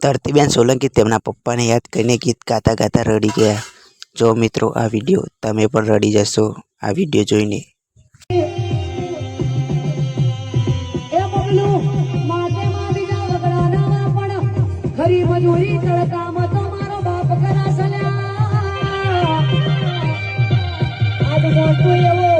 ધરતીબેન સોલંકી તેમના પપ્પાને યાદ કરીને ગીત ગાતા ગાતા રડી ગયા. જો મિત્રો આ વિડીયો તમે પણ રડી જશો આ વિડીયો જોઈને. ખરી મજૂરી તડકામાં તો મારો બાપ કરાસલ્યા આજ મોટું એવો